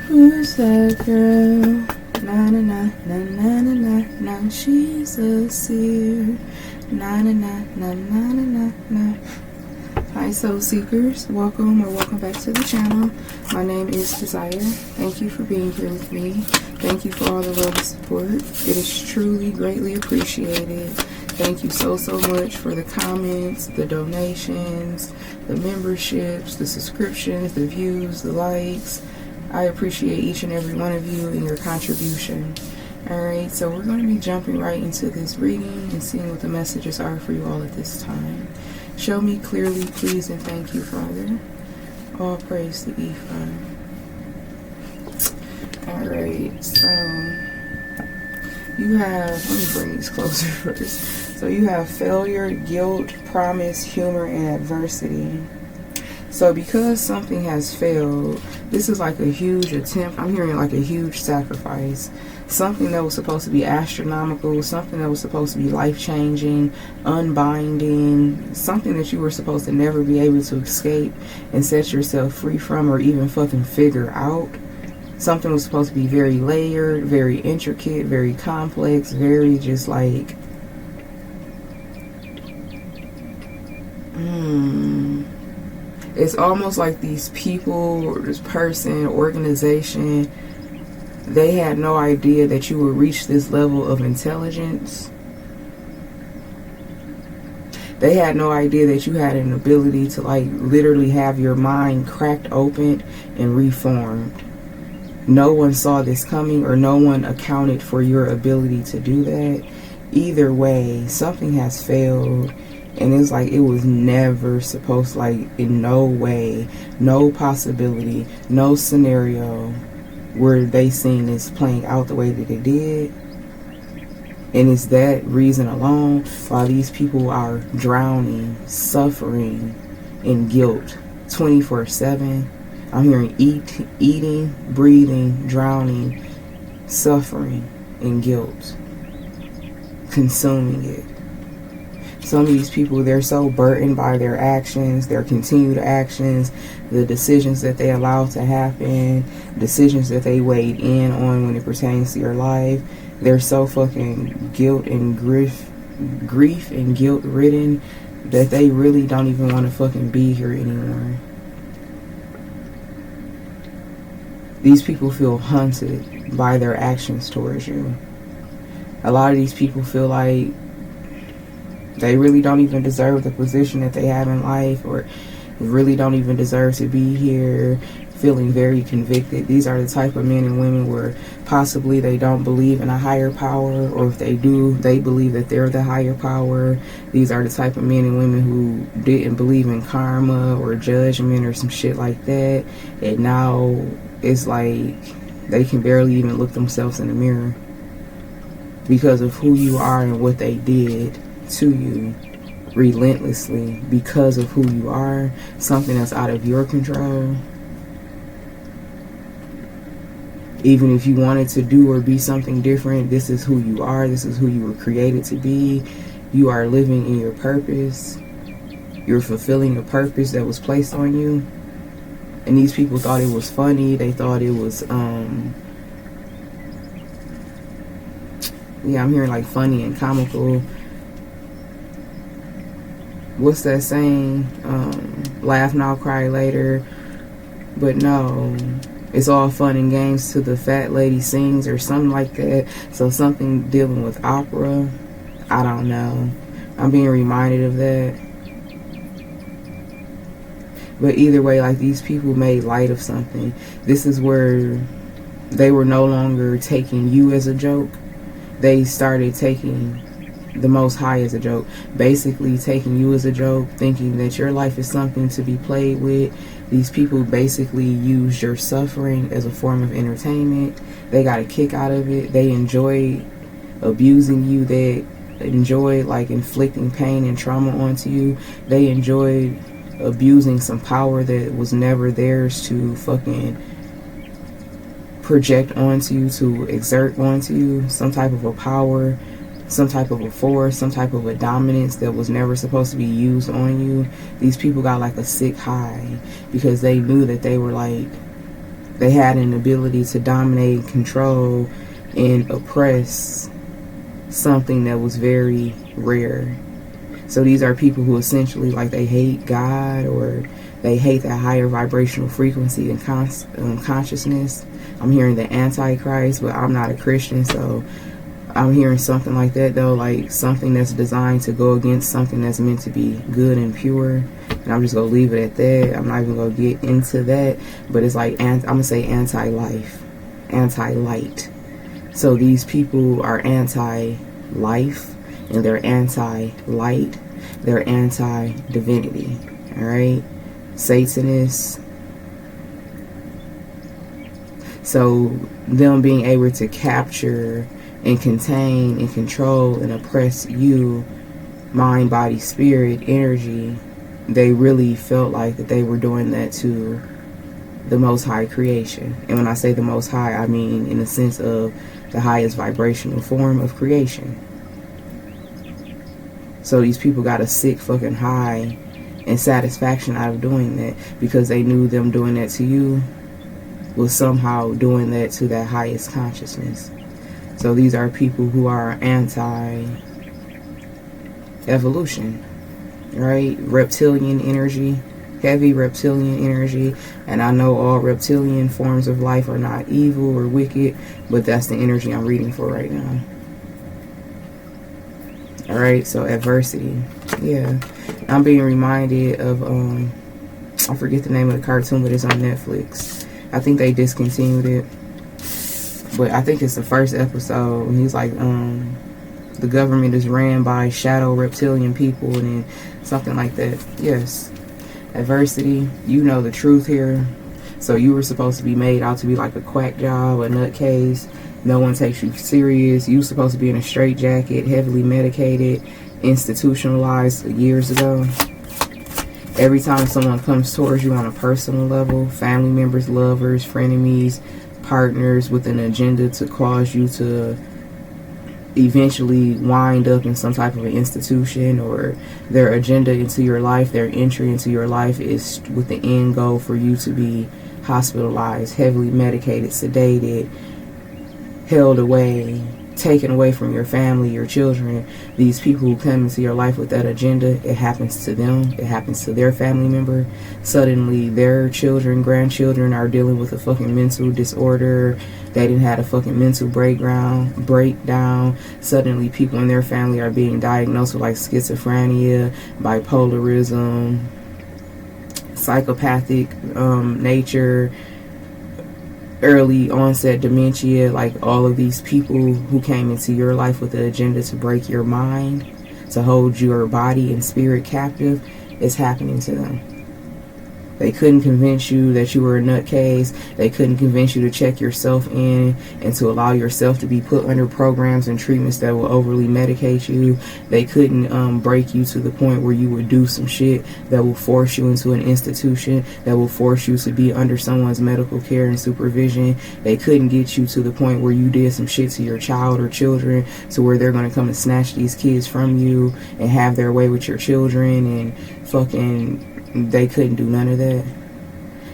Who's that girl? Na na na na na na na na. She's a seer. Na na na na na na na na. Hi soul seekers, welcome or welcome back to the channel. My name is Desire. Thank you for being here with me. Thank you for all the love and support. It is truly greatly appreciated. Thank you so much for the comments, the donations, the memberships, the subscriptions, the views, the likes. I appreciate each and every one of you and your contribution. Alright, so we're going to be jumping right into this reading and seeing what the messages are for you all at this time. Show me clearly, please, and thank you, Father. All praise to Ifa. Alright, so you have, let me bring these closer first. So you have failure, guilt, promise, humor, and adversity. So because something has failed, this is like a huge attempt. I'm hearing like a huge sacrifice. Something that was supposed to be astronomical, something that was supposed to be life-changing, unbinding, something that you were supposed to never be able to escape and set yourself free from or even fucking figure out. Something was supposed to be very layered, very intricate, very complex, very just like... It's almost like these people or this person, organization, they had no idea that you would reach this level of intelligence. They had no idea that you had an ability to like literally have your mind cracked open and reformed. No one saw this coming, or no one accounted for your ability to do that. Either way, something has failed. And it's like it was never supposed, like in no way, no possibility, no scenario were they seeing this playing out the way that it did. And it's that reason alone why these people are drowning, suffering in guilt 24/7. I'm hearing eating, breathing, drowning, suffering in guilt, consuming it. Some of these people, they're so burdened by their actions, their continued actions, the decisions that they allow to happen, decisions that they weighed in on when it pertains to your life. They're so fucking guilt and grief and guilt ridden that they really don't even want to fucking be here anymore. These people feel haunted by their actions towards you. A lot of these people feel like they really don't even deserve the position that they have in life, or really don't even deserve to be here, feeling very convicted. These are the type of men and women where possibly they don't believe in a higher power, or if they do, they believe that they're the higher power. These are the type of men and women who didn't believe in karma or judgment or some shit like that, and now it's like they can barely even look themselves in the mirror because of who you are and what they did to you relentlessly. Because of who you are, something that's out of your control. Even if you wanted to do or be something different, this is who you are. This is who you were created to be. You are living in your purpose. You're fulfilling a purpose that was placed on you. And these people thought it was funny. They thought it was yeah, I'm hearing like funny and comical. What's that saying? Laugh now, cry later. But no, it's all fun and games till the fat lady sings or something like that. So something dealing with opera. I don't know. I'm being reminded of that. But either way, like, these people made light of something. This is where they were no longer taking you as a joke. They started taking the Most High as a joke. Basically taking you as a joke, thinking that your life is something to be played with. These people basically use your suffering as a form of entertainment. They got a kick out of it. They enjoy abusing you. They enjoy like inflicting pain and trauma onto you. They enjoy abusing some power that was never theirs to fucking project onto you, to exert onto you. Some type of a power, some type of a force, some type of a dominance that was never supposed to be used on you. These people got like a sick high because they knew that they were like They had an ability to dominate, control, and oppress something that was very rare. So these are people who essentially, like, they hate God, or they hate that higher vibrational frequency and consciousness. I'm hearing the Antichrist, but I'm not a Christian, so I'm hearing something like that, though, like something that's designed to go against something that's meant to be good and pure. And I'm just going to leave it at that. I'm not even going to get into that, but it's like, I'm going to say anti-life, anti-light. So these people are anti-life, and they're anti-light, they're anti-divinity, all right? Satanists. So them being able to capture and contain and control and oppress you, mind, body, spirit, energy, they really felt like that they were doing that to the Most High creation. And when I say the Most High, I mean in the sense of the highest vibrational form of creation. So these people got a sick fucking high and satisfaction out of doing that, because they knew them doing that to you was somehow doing that to that highest consciousness. So these are people who are anti-evolution, right? Reptilian energy, heavy reptilian energy. And I know all reptilian forms of life are not evil or wicked, but that's the energy I'm reading for right now. All right, so adversity. Yeah, I'm being reminded of, I forget the name of the cartoon, but it's on Netflix. I think they discontinued it, but I think it's the first episode. And he's like, the government is ran by shadow reptilian people, and then something like that. Yes, adversity. You know the truth here. So you were supposed to be made out to be like a quack job, a nutcase. No one takes you serious. You were supposed to be in a straitjacket, heavily medicated, institutionalized years ago. Every time someone comes towards you on a personal level, family members, lovers, frenemies, partners, with an agenda to cause you to eventually wind up in some type of an institution, or their agenda into your life, their entry into your life is with the end goal for you to be hospitalized, heavily medicated, sedated, held away, taken away from your family, your children. These people who come into your life with that agenda, it happens to them, it happens to their family member. Suddenly their children, grandchildren are dealing with a fucking mental disorder. They didn't have a fucking mental breakdown. Suddenly people in their family are being diagnosed with like schizophrenia, bipolarism, psychopathic nature, early onset dementia. Like all of these people who came into your life with the agenda to break your mind, to hold your body and spirit captive, is happening to them. They couldn't convince you that you were a nutcase. They couldn't convince you to check yourself in and to allow yourself to be put under programs and treatments that will overly medicate you. They couldn't break you to the point where you would do some shit that will force you into an institution, that will force you to be under someone's medical care and supervision. They couldn't get you to the point where you did some shit to your child or children, to where they're going to come and snatch these kids from you and have their way with your children, and fucking... They couldn't do none of that.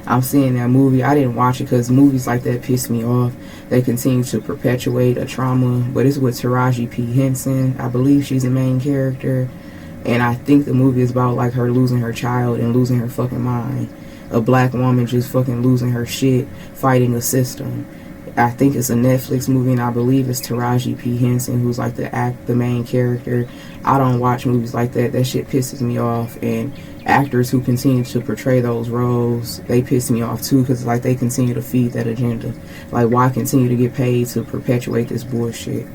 I'm seeing that movie. I didn't watch it because movies like that piss me off. They continue to perpetuate a trauma. But it's with Taraji P. Henson. I believe she's the main character. And I think the movie is about like her losing her child and losing her fucking mind. A black woman just fucking losing her shit, fighting a system. I think it's a Netflix movie, and I believe it's Taraji P. Henson who's like the main character. I don't watch movies like that. That shit pisses me off. And actors who continue to portray those roles, they piss me off too, because like they continue to feed that agenda. Like, why continue to get paid to perpetuate this bullshit?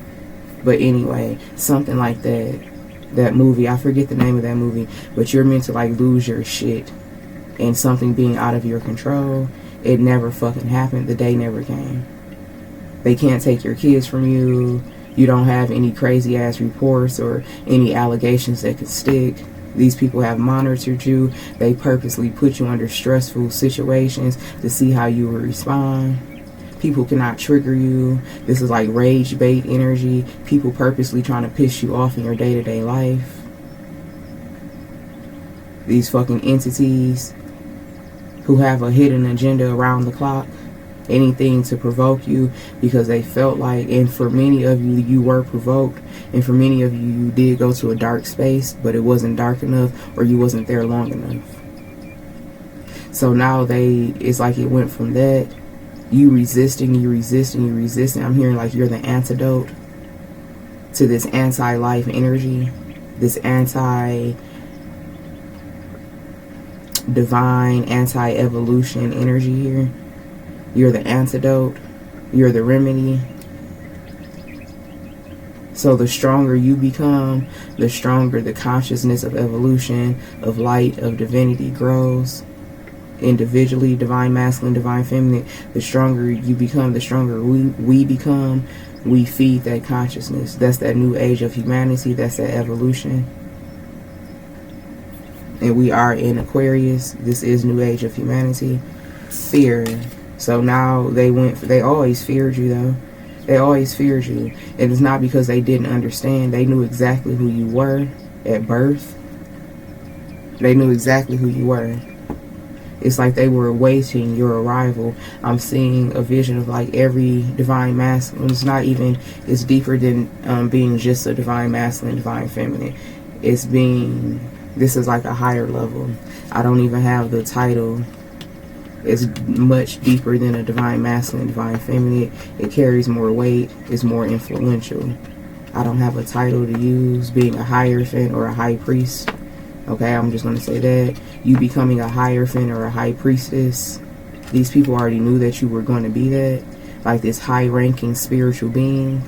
But anyway, something like that movie, I forget the name of that movie, but you're meant to like lose your shit and something being out of your control. It never fucking happened. The day never came. They can't take your kids from you. You don't have any crazy ass reports or any allegations that could stick. These people have monitored you. They purposely put you under stressful situations to see how you will respond. People cannot trigger you. This is like rage bait energy. People purposely trying to piss you off in your day-to-day life. These fucking entities who have a hidden agenda around the clock. anything to provoke you, because they felt like, and for many of you, you were provoked, and for many of you, you did go to a dark space, but it wasn't dark enough, or you wasn't there long enough. So now it's like it went from that, you resisting. I'm hearing like you're the antidote to this anti-life energy, this anti-divine, anti-evolution energy here. You're the antidote. You're the remedy. So the stronger you become, the stronger the consciousness of evolution, of light, of divinity grows. Individually, divine masculine, divine feminine, the stronger you become, the stronger we become. We feed that consciousness. That's that new age of humanity. That's that evolution. And we are in Aquarius. This is new age of humanity. Fear. So now they always feared you though. They always feared you. And it's not because they didn't understand. They knew exactly who you were at birth. They knew exactly who you were. It's like they were awaiting your arrival. I'm seeing a vision of like every divine masculine. It's not even, it's deeper than being just a divine masculine, divine feminine. This is like a higher level. I don't even have the title. It's much deeper than a divine masculine, divine feminine. It carries more weight. It's more influential. I don't have a title to use. Being a hierophant or a high priest. Okay, I'm just going to say that. You becoming a hierophant or a high priestess. These people already knew that you were going to be that. Like this high-ranking spiritual being.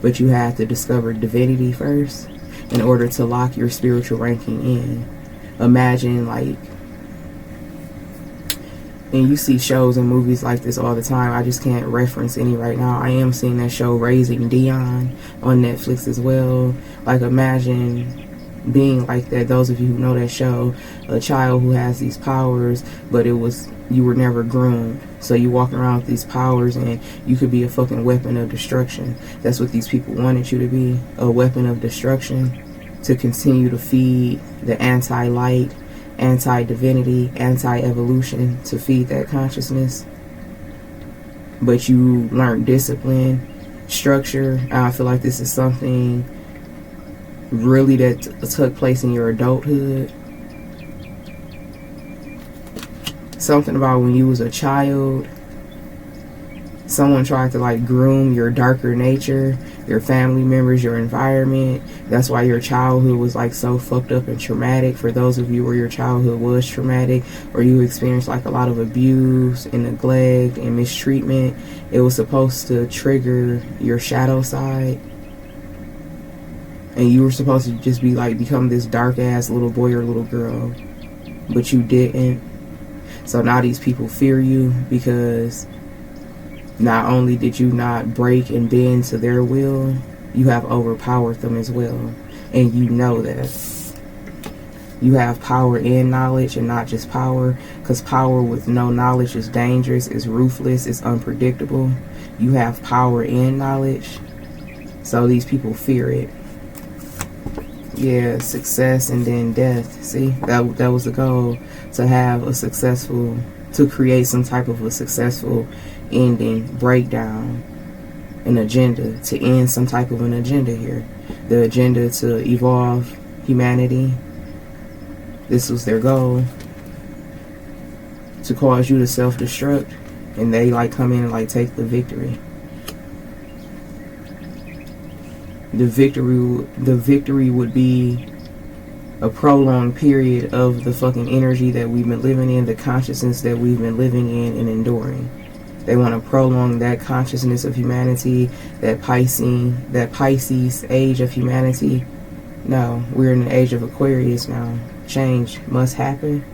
But you have to discover divinity first in order to lock your spiritual ranking in. Imagine like, and you see shows and movies like this all the time. I just can't reference any right now. I am seeing that show Raising Dion on Netflix as well. Like imagine being like that. Those of you who know that show, a child who has these powers, but you were never groomed. So you walk around with these powers and you could be a fucking weapon of destruction. That's what these people wanted you to be, a weapon of destruction, to continue to feed the anti-light, anti-divinity, anti-evolution, to feed that consciousness. But you learned discipline, structure. I feel like this is something really that took place in your adulthood. Something about when you was a child, someone tried to like groom your darker nature, your family members, your environment. That's why your childhood was like so fucked up and traumatic. For those of you where your childhood was traumatic, or you experienced like a lot of abuse and neglect and mistreatment, it was supposed to trigger your shadow side. And you were supposed to just be like, become this dark ass little boy or little girl. But you didn't. So now these people fear you because not only did you not break and bend to their will, you have overpowered them as well. And you know that. You have power and knowledge, and not just power. Because power with no knowledge is dangerous, is ruthless, is unpredictable. You have power and knowledge. So these people fear it. Yeah, success and then death. See, that was the goal, to have a successful, to create some type of a successful ending, breakdown, an agenda, to end some type of an agenda here. The agenda to evolve humanity. This was their goal, to cause you to self-destruct, and they like come in and like take the victory. The victory would be a prolonged period of the fucking energy that we've been living in, the consciousness that we've been living in and enduring. They want to prolong that consciousness of humanity, that Pisces age of humanity. No, we're in the age of Aquarius now. Change must happen,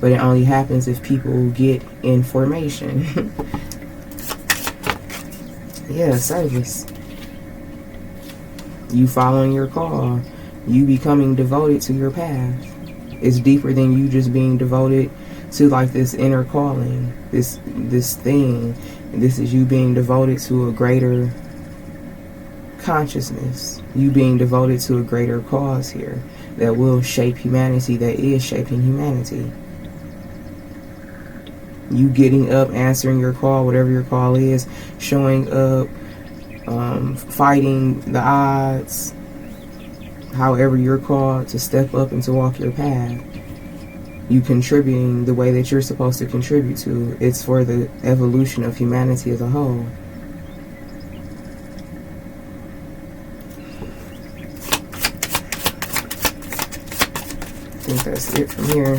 but it only happens if people get information. Yeah, service. You following your call, you becoming devoted to your path. It's deeper than you just being devoted to like this inner calling, this thing. This is you being devoted to a greater consciousness. You being devoted to a greater cause here that will shape humanity, that is shaping humanity. You getting up, answering your call, whatever your call is, showing up, fighting the odds, however you're called to step up and to walk your path. You contributing the way that you're supposed to contribute to. It's for the evolution of humanity as a whole. I think that's it from here.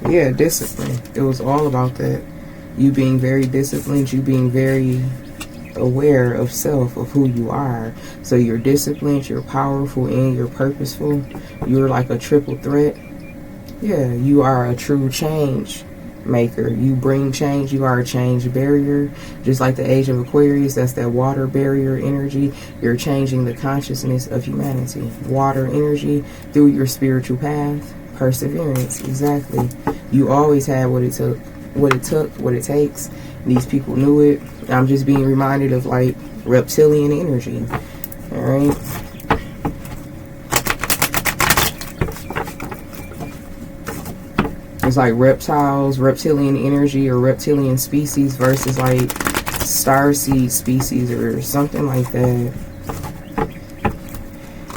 Yeah, discipline. It was all about that. You being very disciplined, you being very aware of self, of who you are. So you're disciplined, you're powerful, and you're purposeful. You're like a triple threat. Yeah, you are a true change maker. You bring change. You are a change barrier. Just like the age of Aquarius, that's that water barrier energy. You're changing the consciousness of humanity. Water energy through your spiritual path. Perseverance, exactly. You always had what it took, what it takes. These people knew it. I'm just being reminded of like reptilian energy. All right. It's like reptiles, reptilian energy, or reptilian species versus like starseed species or something like that.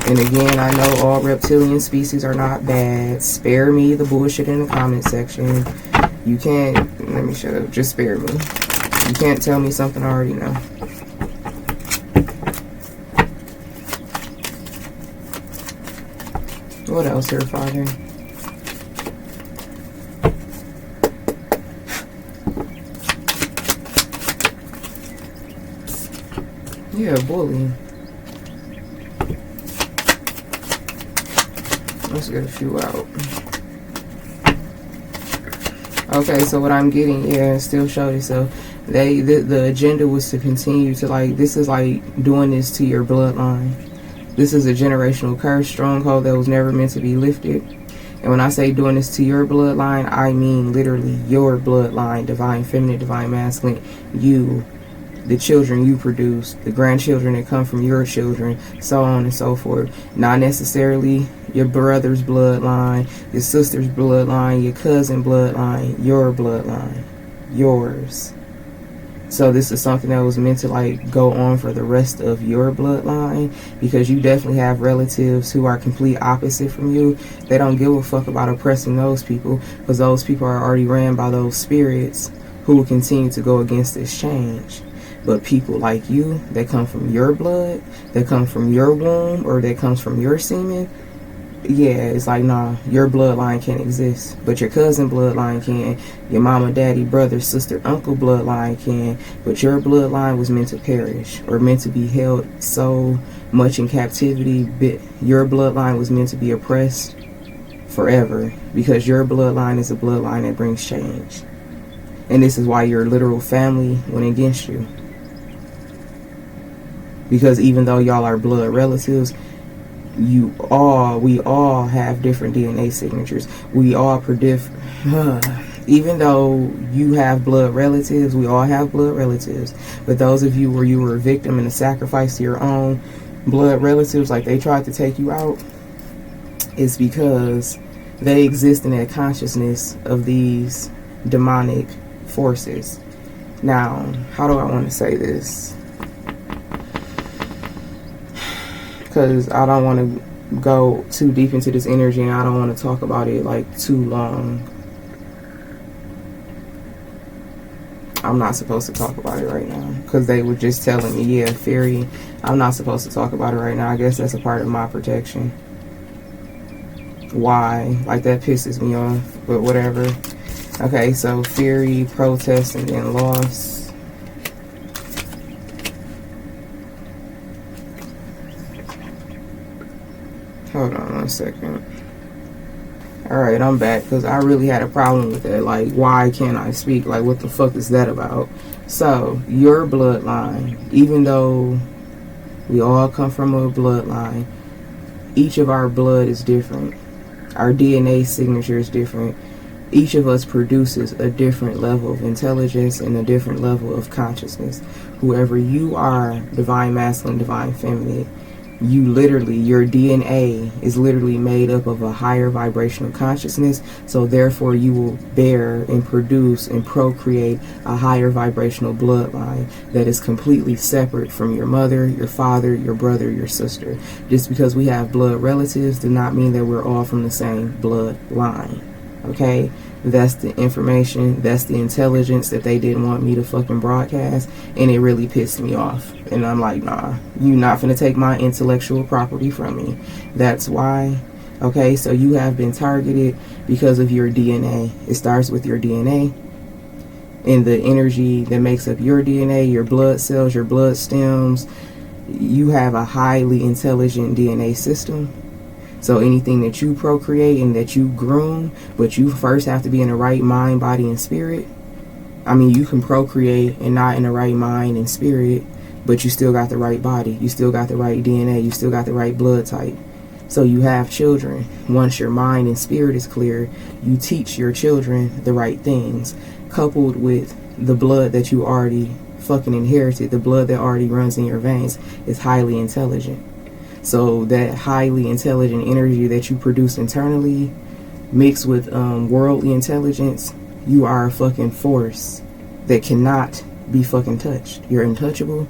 And again, I know all reptilian species are not bad. Spare me the bullshit in the comment section. You can't, let me shut up, just spare me. You can't tell me something I already know. What else here, Father? Yeah, bully. Let's get a few out. Okay, so what I'm getting, yeah, still show yourself. The agenda was to continue to like, this is like doing this to your bloodline. This is a generational curse, stronghold that was never meant to be lifted. And when I say doing this to your bloodline, I mean literally your bloodline, divine feminine, divine masculine, you, the children you produce, the grandchildren that come from your children, so on and so forth. Not necessarily your brother's bloodline, your sister's bloodline, your cousin bloodline, your bloodline, yours. So this is something that was meant to like go on for the rest of your bloodline, because you definitely have relatives who are complete opposite from you. They don't give a fuck about oppressing those people, because those people are already ran by those spirits who will continue to go against this change. But people like you, that come from your blood, that come from your womb, or that comes from your semen, yeah, it's like, nah, your bloodline can't exist. But your cousin bloodline can. Your mama, daddy, brother, sister, uncle bloodline can. But your bloodline was meant to perish, or meant to be held so much in captivity. Your bloodline was meant to be oppressed forever, because your bloodline is a bloodline that brings change. And this is why your literal family went against you. Because even though y'all are blood relatives, we all have different DNA signatures. We all even though you have blood relatives, we all have blood relatives. But those of you where you were a victim and a sacrifice to your own blood relatives, like they tried to take you out, it's because they exist in that consciousness of these demonic forces. Now, how do I want to say this? Because I don't want to go too deep into this energy, and I don't want to talk about it like too long. I'm not supposed to talk about it right now, because they were just telling me, yeah, Fury, I'm not supposed to talk about it right now. I guess that's a part of my protection. Why? Like, that pisses me off, but whatever. Okay, so Fury, protest, and then loss. Hold on 1 second. Alright, I'm back, because I really had a problem with that. Like, why can't I speak? Like, what the fuck is that about? So, your bloodline, even though we all come from a bloodline, each of our blood is different. Our DNA signature is different. Each of us produces a different level of intelligence and a different level of consciousness. Whoever you are, divine masculine, divine feminine, You literally, your DNA is literally made up of a higher vibrational consciousness, so therefore you will bear and produce and procreate a higher vibrational bloodline that is completely separate from your mother, your father, your brother, your sister. Just because we have blood relatives does not mean that we're all from the same bloodline. Okay? That's the information, that's the intelligence that they didn't want me to fucking broadcast, and it really pissed me off. And I'm like, nah, you not finna take my intellectual property from me. That's why. Okay, so you have been targeted because of your DNA. It starts with your DNA and the energy that makes up your DNA, your blood cells, your blood stems. You have a highly intelligent DNA system. So anything that you procreate and that you groom, but you first have to be in the right mind, body, and spirit. I mean, you can procreate and not in the right mind and spirit, but you still got the right body. You still got the right DNA. You still got the right blood type. So you have children. Once your mind and spirit is clear, you teach your children the right things, coupled with the blood that you already fucking inherited. The blood that already runs in your veins is highly intelligent. So that highly intelligent energy that you produce internally, mixed with worldly intelligence, you are a fucking force that cannot be fucking touched. You're untouchable.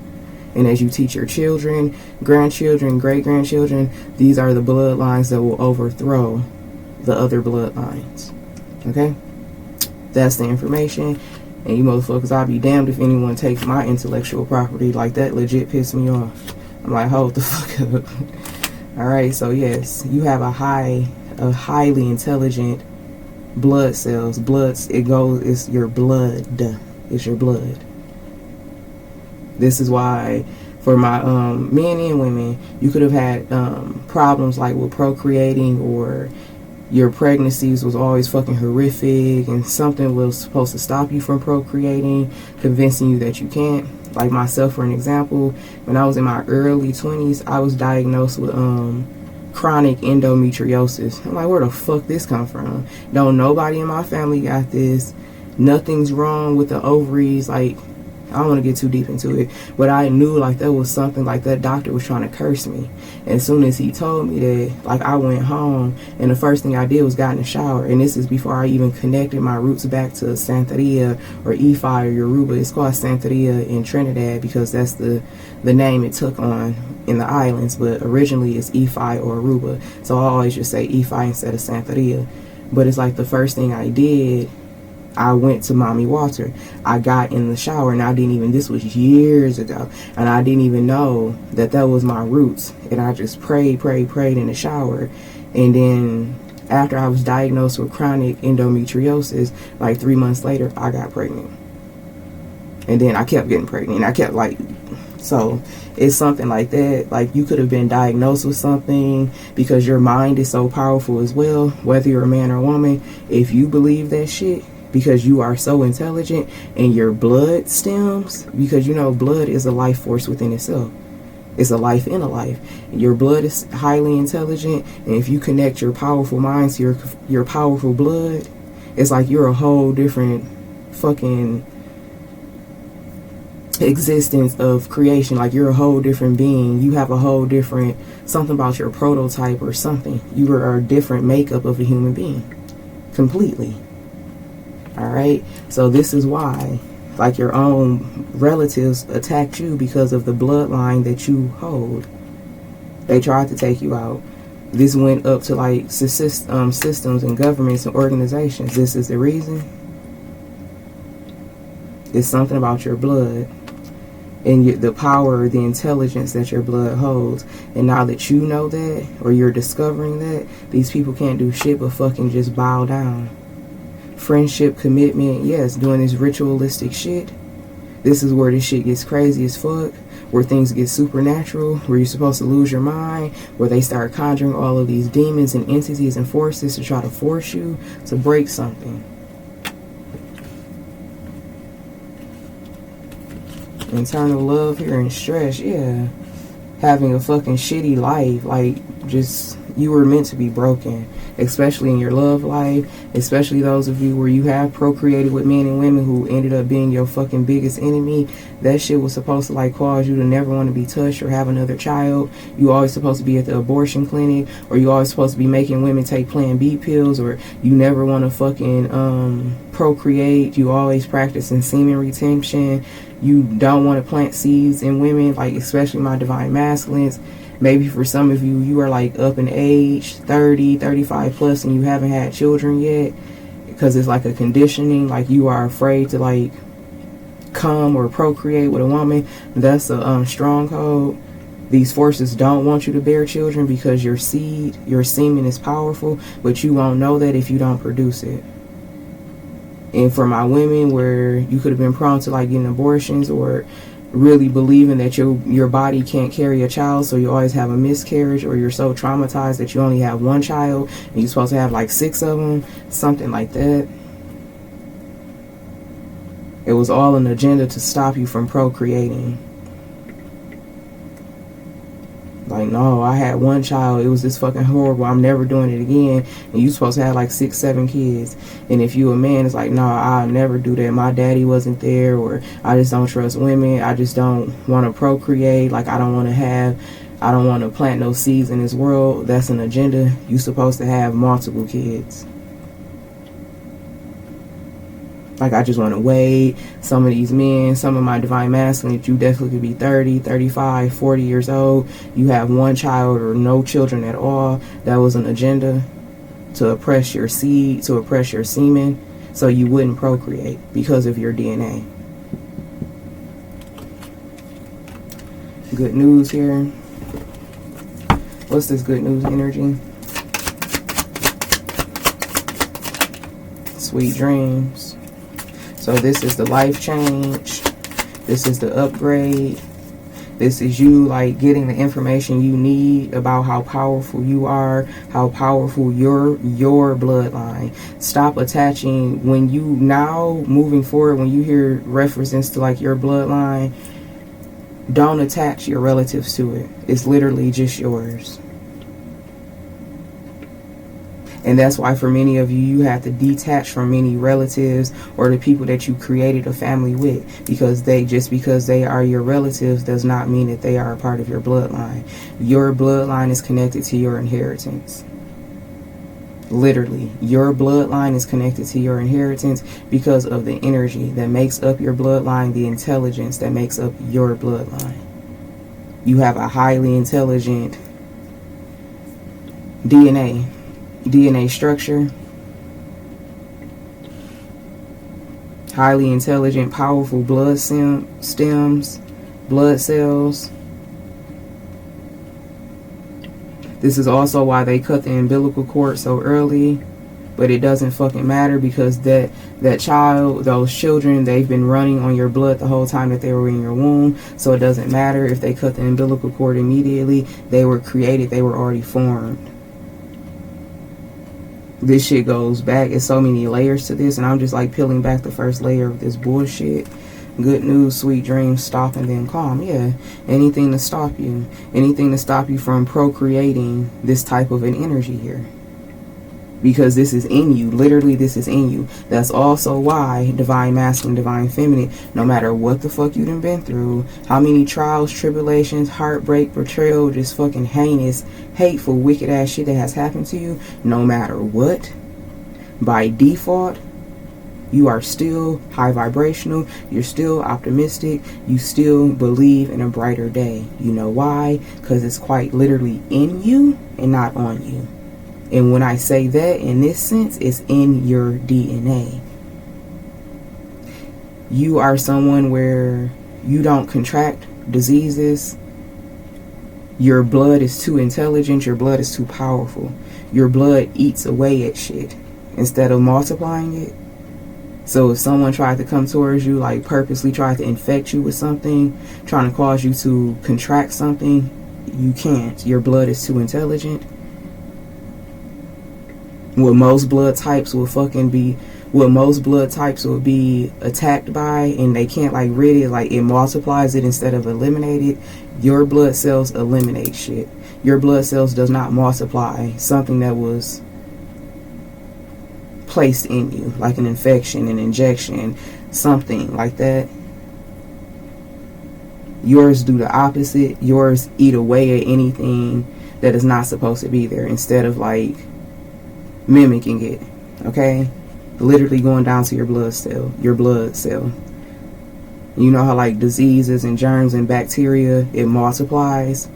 And as you teach your children, grandchildren, great-grandchildren, these are the bloodlines that will overthrow the other bloodlines. Okay? That's the information. And you motherfuckers, I'll be damned if anyone takes my intellectual property. Like, that legit pissed me off. I'm like, hold the fuck up. Alright, so yes, you have a highly intelligent blood cells. It's your blood. It's your blood. This is why for my men and women, you could have had problems like with procreating, or your pregnancies was always fucking horrific and something was supposed to stop you from procreating, convincing you that you can't. Like myself, for an example, when I was in my early 20s, I was diagnosed with chronic endometriosis. I'm like, where the fuck this come from? Don't nobody in my family got this. Nothing's wrong with the ovaries. Like, I don't want to get too deep into it, but I knew like there was something, like that doctor was trying to curse me. And as soon as he told me that, like, I went home and the first thing I did was got in the shower. And this is before I even connected my roots back to Santeria or Ifa or Yoruba. It's called Santeria in Trinidad because that's the name it took on in the islands, but originally it's Ifa or Aruba. So I always just say Ifa instead of Santeria. But it's like the first thing I did, I went to mommy water. I got in the shower and I didn't even, this was years ago, and I didn't even know that was my roots. And I just prayed in the shower. And then after I was diagnosed with chronic endometriosis, like 3 months later, I got pregnant. And then I kept getting pregnant. I kept so it's something like that. Like, you could have been diagnosed with something because your mind is so powerful as well, whether you're a man or a woman. If you believe that shit, because you are so intelligent, and your blood stems, because you know blood is a life force within itself. It's a life in a life. Your blood is highly intelligent, and if you connect your powerful mind to your powerful blood, it's like you're a whole different fucking existence of creation. Like, you're a whole different being. You have a whole different something about your prototype or something. You are a different makeup of a human being completely. Alright, so this is why, like, your own relatives attacked you because of the bloodline that you hold. They tried to take you out. This went up to like systems and governments and organizations. This is the reason. It's something about your blood and the power, the intelligence that your blood holds. And now that you know that, or you're discovering that, these people can't do shit but fucking just bow down. Friendship, commitment, yes, doing this ritualistic shit. This is where this shit gets crazy as fuck, where things get supernatural, where you're supposed to lose your mind, where they start conjuring all of these demons and entities and forces to try to force you to break something. Internal love here and stress, yeah. Having a fucking shitty life, like, just, You were meant to be broken, especially in your love life, especially those of you where you have procreated with men and women who ended up being your fucking biggest enemy. That shit was supposed to like cause you to never want to be touched or have another child. You always supposed to be at the abortion clinic, or you always supposed to be making women take Plan B pills, or you never want to fucking procreate. You always practicing semen retention. You don't want to plant seeds in women, like especially my divine masculines. Maybe for some of you, you are like up in age, 30, 35 plus, and you haven't had children yet because it's like a conditioning, like you are afraid to like come or procreate with a woman. That's a stronghold. These forces don't want you to bear children because your seed, your semen is powerful, but you won't know that if you don't produce it. And for my women where you could have been prone to like getting abortions or really believing that your body can't carry a child, so you always have a miscarriage, or you're so traumatized that you only have one child and you're supposed to have like 6 of them, something like that. It was all an agenda to stop you from procreating. Like, no, I had one child, it was this fucking horrible, I'm never doing it again. And you supposed to have like 6, 7 kids. And if you a man, it's like, no, I'll never do that. My daddy wasn't there, or I just don't trust women. I just don't want to procreate. Like, I don't want to plant no seeds in this world. That's an agenda. You supposed to have multiple kids. Like, I just want to wait. Some of these men, some of my divine masculine, you definitely could be 30, 35, 40 years old. You have one child or no children at all. That was an agenda to oppress your seed, to oppress your semen, so you wouldn't procreate because of your DNA. Good news here. What's this good news energy? Sweet dreams. So this is the life change. This is the upgrade. This is you like getting the information you need about how powerful you are, how powerful your bloodline. Stop attaching, when you now moving forward, when you hear references to like your bloodline, don't attach your relatives to it. It's literally just yours. And that's why for many of you, you have to detach from many relatives or the people that you created a family with, because because they are your relatives does not mean that they are a part of your bloodline. Your bloodline is connected to your inheritance. Literally, your bloodline is connected to your inheritance because of the energy that makes up your bloodline, the intelligence that makes up your bloodline. You have a highly intelligent DNA structure, highly intelligent, powerful blood stems, blood cells. This is also why they cut the umbilical cord so early, but it doesn't fucking matter, because that child, those children, they've been running on your blood the whole time that they were in your womb. So it doesn't matter if they cut the umbilical cord immediately. They were created, they were already formed. This shit goes back. It's so many layers to this, and I'm just like peeling back the first layer of this bullshit. Good news, sweet dreams, stop and then calm. Yeah, anything to stop you. Anything to stop you from procreating this type of an energy here. Because this is in you. Literally, this is in you. That's also why divine masculine, divine feminine, no matter what the fuck you done been through, how many trials, tribulations, heartbreak, betrayal, just fucking heinous, hateful, wicked ass shit that has happened to you, no matter what, by default, you are still high vibrational. You're still optimistic. You still believe in a brighter day. You know why? Because it's quite literally in you and not on you. And when I say that in this sense, it's in your DNA. You are someone where you don't contract diseases. Your blood is too intelligent. Your blood is too powerful. Your blood eats away at shit instead of multiplying it. So if someone tried to come towards you, like purposely tried to infect you with something, trying to cause you to contract something, you can't. Your blood is too intelligent. Well, most blood types will fucking be what most blood types will be attacked by, and they can't like rid it, like it multiplies it instead of eliminate it. Your blood cells eliminate shit. Your blood cells does not multiply something that was placed in you, like an infection, an injection, something like that. Yours do the opposite. Yours eat away at anything that is not supposed to be there instead of like mimicking it. Okay? Literally going down to your blood cell. Your blood cell. You know how like diseases and germs and bacteria, it multiplies.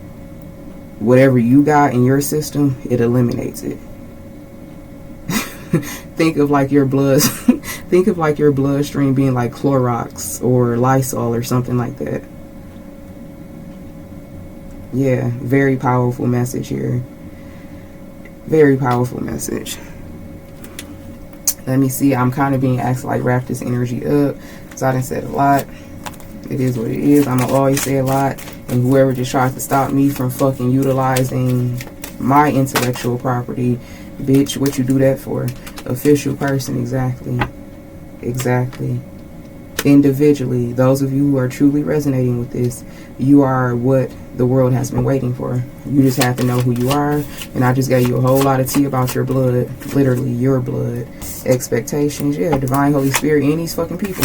Whatever you got in your system, it eliminates it. Think of like your blood think of like your bloodstream being like Clorox or Lysol or something like that. Yeah, very powerful message here. Very powerful message. Let me see. I'm kind of being asked to like wrap this energy up. So I done said a lot. It is what it is. I'm gonna always say a lot. And whoever just tries to stop me from fucking utilizing my intellectual property, bitch, what you do that for? Official person, exactly. Exactly. Individually, those of you who are truly resonating with this, you are what the world has been waiting for. You just have to know who you are. And I just gave you a whole lot of tea about your blood. Literally, your blood. Expectations, yeah. Divine Holy Spirit and these fucking people.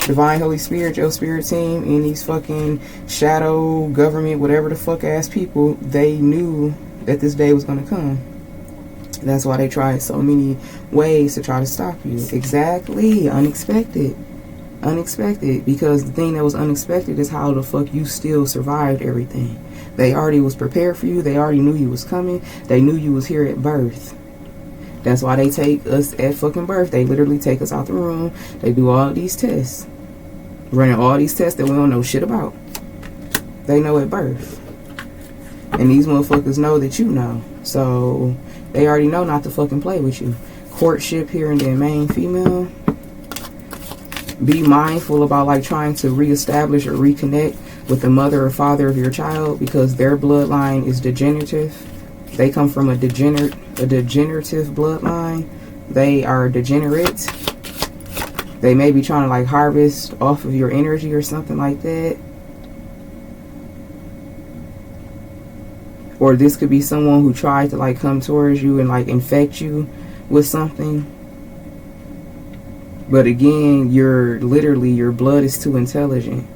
Divine Holy Spirit, your spirit team, and these fucking shadow government, whatever the fuck ass people, they knew that this day was going to come. That's why they tried so many ways to try to stop you. Exactly. Unexpected. Unexpected. Because the thing that was unexpected is how the fuck you still survived everything. They already was prepared for you. They already knew you was coming. They knew you was here at birth. That's why they take us at fucking birth. They literally take us out the room. They do all these tests. Running all these tests that we don't know shit about. They know at birth. And these motherfuckers know that you know. So they already know not to fucking play with you. Courtship here and then main female. Be mindful about like trying to reestablish or reconnect with the mother or father of your child, because their bloodline is degenerative. They come from a degenerative bloodline. They are degenerate. They may be trying to like harvest off of your energy or something like that. Or this could be someone who tried to like come towards you and like infect you with something. But again, your blood is too intelligent.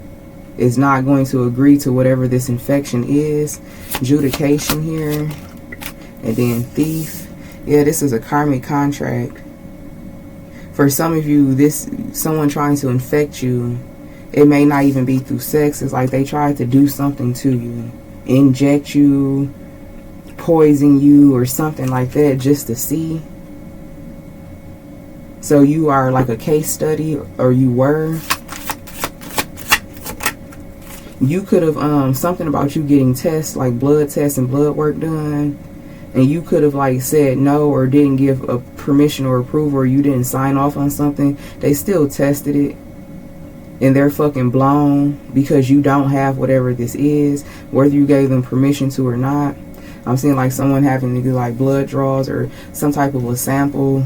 It's not going to agree to whatever this infection is. Adjudication here. And then thief. Yeah, this is a karmic contract. For some of you, someone trying to infect you, it may not even be through sex. It's like they tried to do something to you. Inject you, poison you, or something like that just to see. So you are like a case study, or you were. You could have, something about you getting tests, like blood tests and blood work done. And you could have like said no, or didn't give a permission or approval, or you didn't sign off on something. They still tested it. And they're fucking blown because you don't have whatever this is, whether you gave them permission to or not. I'm seeing like someone having to do like blood draws or some type of a sample.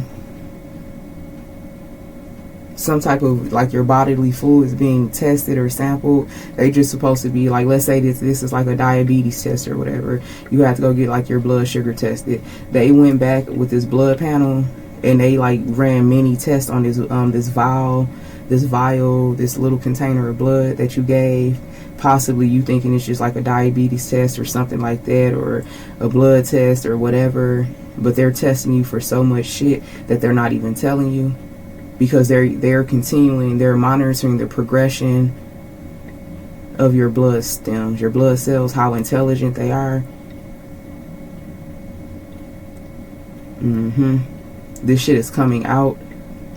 Some type of like your bodily fluids being tested or sampled. They just supposed to be like, let's say this is like a diabetes test or whatever. You have to go get like your blood sugar tested. They went back with this blood panel and they like ran many tests on this vial, this little container of blood that you gave. Possibly you thinking it's just like a diabetes test or something like that, or a blood test or whatever. But they're testing you for so much shit that they're not even telling you. Because they're monitoring the progression of your blood stems, your blood cells, how intelligent they are. This shit is coming out.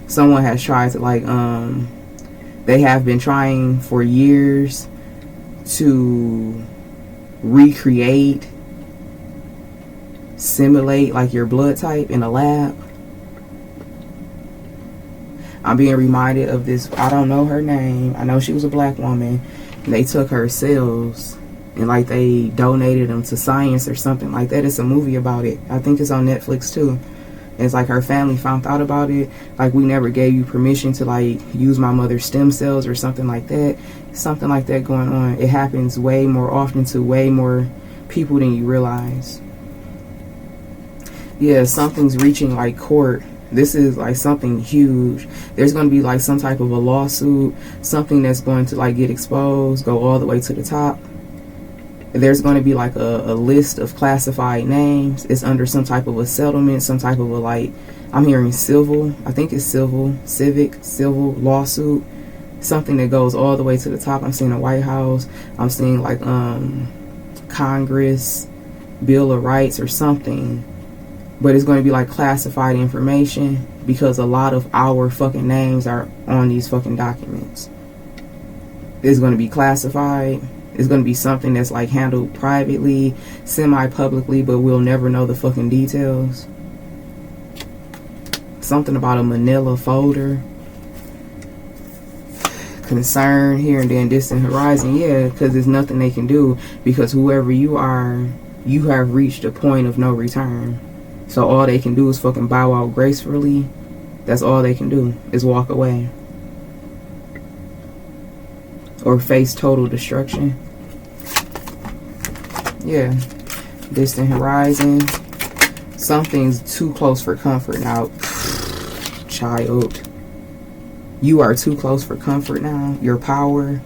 Someone has tried to like, they have been trying for years to recreate, simulate like your blood type in a lab. I'm being reminded of this. I don't know her name. I know she was a black woman. And they took her cells and like they donated them to science or something like that. It's a movie about it. I think it's on Netflix too. And it's like her family found out about it. Like, we never gave you permission to like use my mother's stem cells or something like that. Something like that going on. It happens way more often to way more people than you realize. Yeah, something's reaching like court. This is like something huge. There's going to be like some type of a lawsuit, something that's going to like get exposed, go all the way to the top. There's going to be like a list of classified names. It's under some type of a settlement, some type of a, like, I'm hearing civil, I think it's civil, civil lawsuit, something that goes all the way to the top. I'm seeing the White House, I'm seeing like Congress, Bill of Rights or something. But it's going to be like classified information because a lot of our fucking names are on these fucking documents. It's going to be classified. It's going to be something that's like handled privately, semi-publicly, but we'll never know the fucking details. Something about a manila folder. Concern here and then distant horizon. Yeah, because there's nothing they can do, because whoever you are, you have reached a point of no return. So all they can do is fucking bow out gracefully. That's all they can do, is walk away. Or face total destruction. Yeah. Distant horizon. Something's too close for comfort now. Child. You are too close for comfort now. Your power.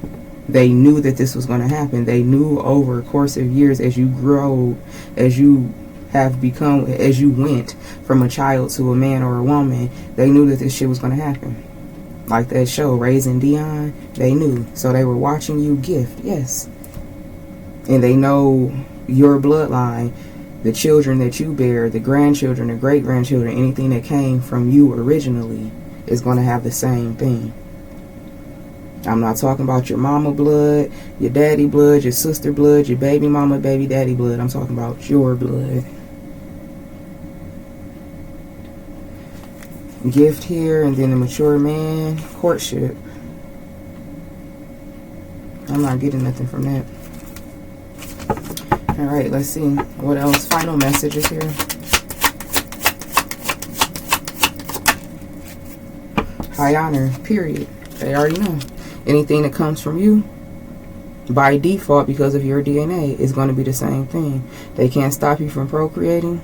They knew that this was going to happen. They knew over a course of years, as you grow, as you have become, as you went from a child to a man or a woman, they knew that this shit was going to happen. Like that show, Raising Dion, they knew. So they were watching you gift, yes. And they know your bloodline, the children that you bear, the grandchildren, the great-grandchildren, anything that came from you originally is going to have the same thing. I'm not talking about your mama blood, your daddy blood, your sister blood, your baby mama, baby daddy blood. I'm talking about your blood. Gift here, and then a mature man, courtship. I'm not getting nothing from that. Alright, let's see. What else? Final messages here. High honor, period. They already know. Anything that comes from you, by default, because of your DNA, is going to be the same thing. They can't stop you from procreating.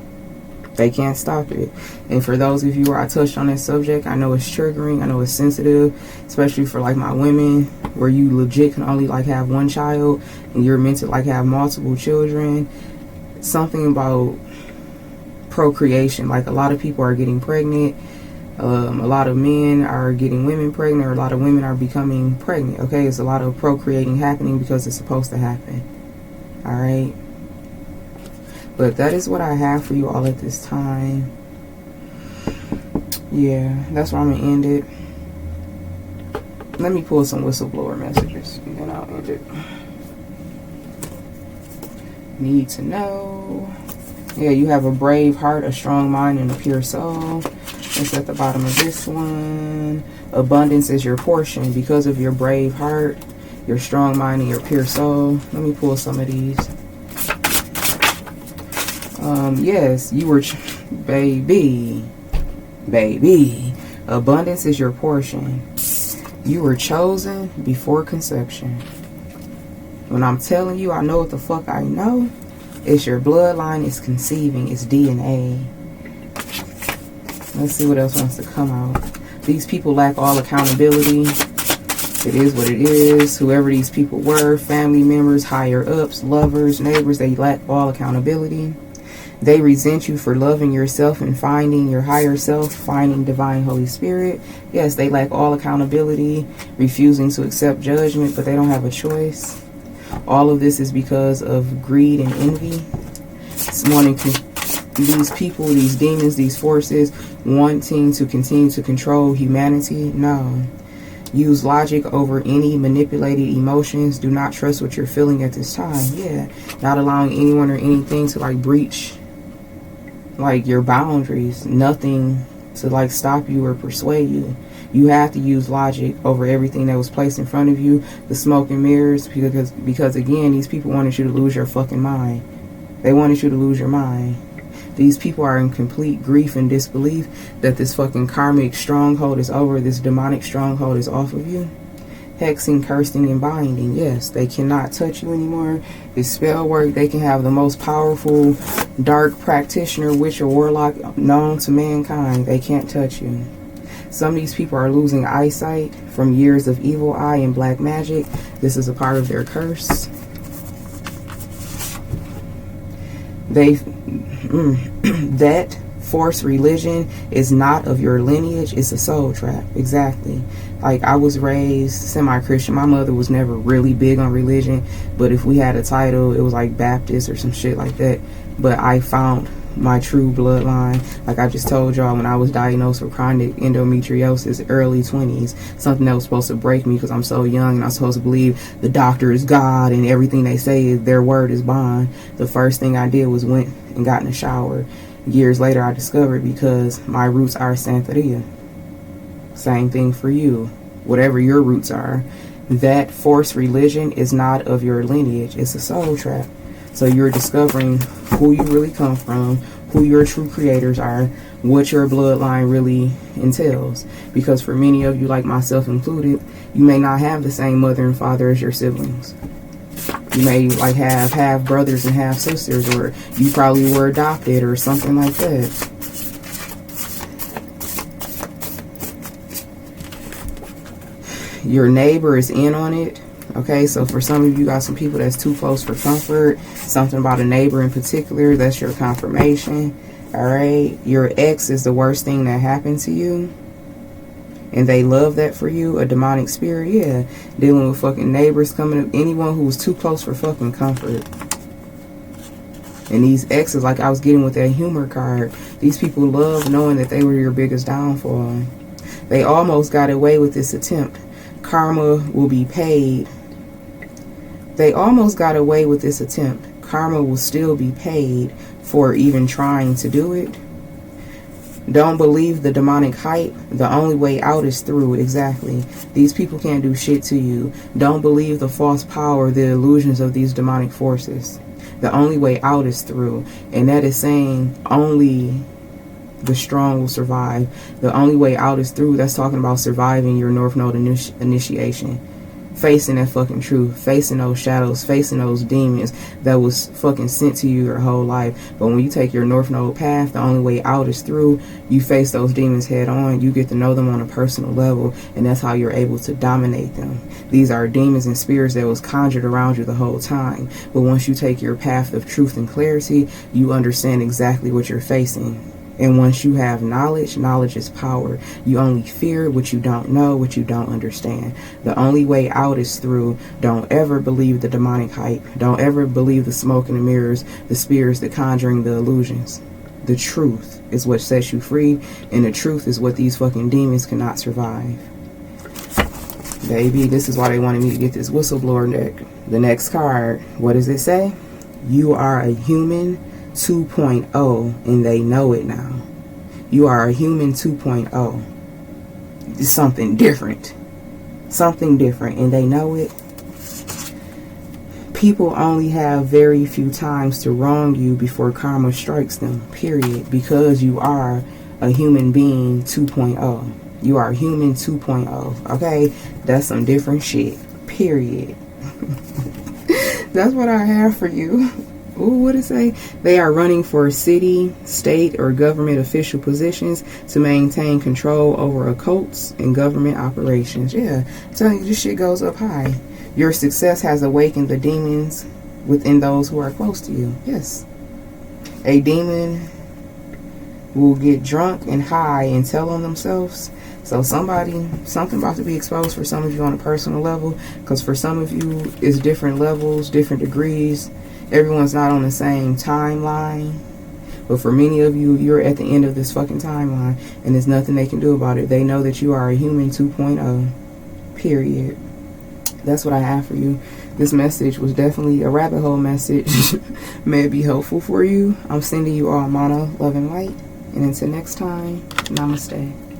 They can't stop it. And for those of you where I touched on this subject, I know it's triggering, I know it's sensitive, especially for like my women, where you legit can only like have one child and you're meant to like have multiple children. Something about procreation, like a lot of people are getting pregnant, a lot of men are getting women pregnant, or a lot of women are becoming pregnant. Okay, it's a lot of procreating happening because it's supposed to happen. All right. But that is what I have for you all at this time. Yeah, that's where I'm going to end it. Let me pull some whistleblower messages, and then I'll end it. Need to know. Yeah, you have a brave heart, a strong mind, and a pure soul. It's at the bottom of this one. Abundance is your portion because of your brave heart, your strong mind, and your pure soul. Let me pull some of these. Yes, you were, baby, abundance is your portion. You were chosen before conception. When I'm telling you, I know what the fuck I know. It's your bloodline, it's conceiving, it's DNA. Let's see what else wants to come out. These people lack all accountability. It is what it is. Whoever these people were, family members, higher ups, lovers, neighbors, they lack all accountability. They resent you for loving yourself and finding your higher self, finding divine Holy Spirit. Yes, they lack all accountability, refusing to accept judgment, but they don't have a choice. All of this is because of greed and envy. It's wanting these people, these demons, these forces, wanting to continue to control humanity. No. Use logic over any manipulated emotions. Do not trust what you're feeling at this time. Yeah. Not allowing anyone or anything to like breach like your boundaries. Nothing to like stop you or persuade you. You have to use logic over everything that was placed in front of you. The smoke and mirrors, because again, these people wanted you to lose your fucking mind. They wanted you to lose your mind. These people are in complete grief and disbelief that this fucking karmic stronghold is over. This demonic stronghold is off of you. Hexing, cursing, and binding. Yes, they cannot touch you anymore. It's spell work. They can have the most powerful dark practitioner, witch, or warlock known to mankind. They can't touch you. Some of these people are losing eyesight from years of evil eye and black magic. This is a part of their curse. That forced religion is not of your lineage. It's a soul trap. Exactly. Like, I was raised semi-Christian. My mother was never really big on religion, but if we had a title, it was like Baptist or some shit like that. But I found my true bloodline. Like I just told y'all, when I was diagnosed with chronic endometriosis, early 20s, something that was supposed to break me because I'm so young and I'm supposed to believe the doctor is God and everything they say, their word is bond. The first thing I did was went and got in the shower. Years later, I discovered, because my roots are Santeria. Same thing for you. Whatever your roots are, that forced religion is not of your lineage. It's a soul trap. So you're discovering who you really come from, who your true creators are, what your bloodline really entails. Because for many of you, like myself included, you may not have the same mother and father as your siblings. You may like have half brothers and half sisters, or you probably were adopted or something like that. Your neighbor is in on it. Okay, so for some of you got some people that's too close for comfort. Something about a neighbor in particular, that's your confirmation. Alright, your ex is the worst thing that happened to you, and they love that for you. A demonic spirit, yeah. Dealing with fucking neighbors coming up, anyone who's too close for fucking comfort. And these exes, like I was getting with that humor card, these people love knowing that they were your biggest downfall. They almost got away with this attempt. Karma will be paid. They almost got away with this attempt. Karma will still be paid for even trying to do it. Don't believe the demonic hype. The only way out is through. Exactly. These people can't do shit to you. Don't believe the false power, the illusions of these demonic forces. The only way out is through. And that is saying only the strong will survive. The only way out is through. That's talking about surviving your North Node initiation. Facing that fucking truth. Facing those shadows. Facing those demons that was fucking sent to you your whole life. But when you take your North Node path, the only way out is through. You face those demons head on. You get to know them on a personal level. And that's how you're able to dominate them. These are demons and spirits that was conjured around you the whole time. But once you take your path of truth and clarity, you understand exactly what you're facing. And once you have knowledge, knowledge is power. You only fear what you don't know, what you don't understand. The only way out is through. Don't ever believe the demonic hype. Don't ever believe the smoke and the mirrors, the spirits, the conjuring, the illusions. The truth is what sets you free, and the truth is what these fucking demons cannot survive. Baby, this is why they wanted me to get this whistleblower deck. The next card, what does it say? You are a human 2.0, and they know it now. You are a human 2.0. It's something different. Something different, and they know it. People only have very few times to wrong you before karma strikes them, period. Because you are a human being 2.0. You are a human 2.0, okay? That's some different shit, period. That's what I have for you. Ooh, what it say? They are running for city, state, or government official positions to maintain control over occults and government operations. Yeah, I'm telling you, this shit goes up high. Your success has awakened the demons within those who are close to you. Yes. A demon will get drunk and high and tell on themselves. So something about to be exposed for some of you on a personal level. Because for some of you, it's different levels, different degrees. Everyone's not on the same timeline. But for many of you, you're at the end of this fucking timeline. And there's nothing they can do about it. They know that you are a human 2.0. Period. That's what I have for you. This message was definitely a rabbit hole message. May it be helpful for you. I'm sending you all mana, love, and light. And until next time, namaste.